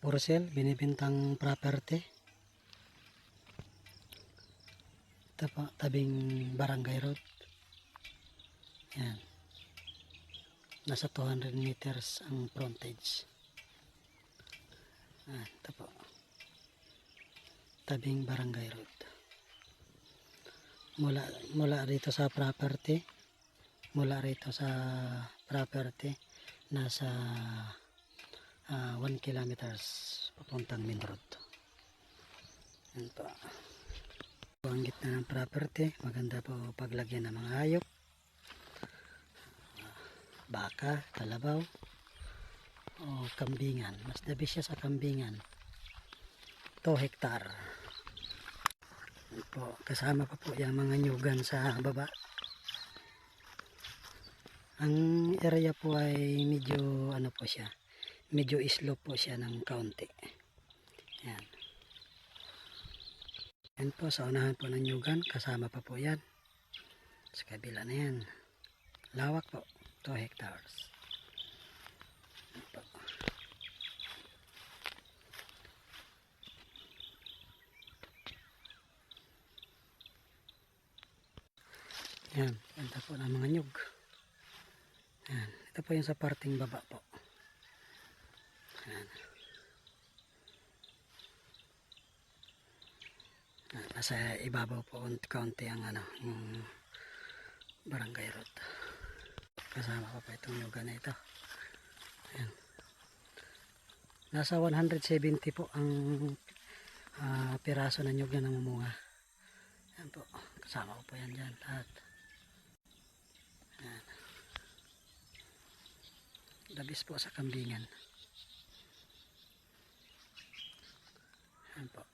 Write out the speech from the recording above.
for sale, binibintang property. Ito po, tabing Barangay Road. Yan. Nasa 200 meters ang frontage. Ito po. Tabing Barangay Road. Mula rito sa property, nasa 1 kilometers papuntang main road. Yan po. Ang gitna ng property, maganda po paglagyan ng mga hayop, baka, kalabaw, o kambingan. Mas dabi siya sa kambingan. 2 hektar. Yan po. Kasama pa po yung mga nyugan sa baba. Ang area po ay medyo po siya, medyo slope po siya ng kaunti. Yan. Yan po, sa unahan po ng nyugan, kasama pa po yan. Sa kabila na yan. Lawak po, 2 hectares. Yan po. Yan, ganda po ng mga nyug. Yan, ito po yung sa parting baba po. Yan. Nasa ibabaw po kaunti ang yung Barangay Road. Kasama pa itong nyugan na ito. Ayan. Nasa 170 po ang piraso na nyugan na mamunga. Ayan po. Kasama ko po yan dyan lahat. Ayan. Labis po sa kambingan. Ayan po.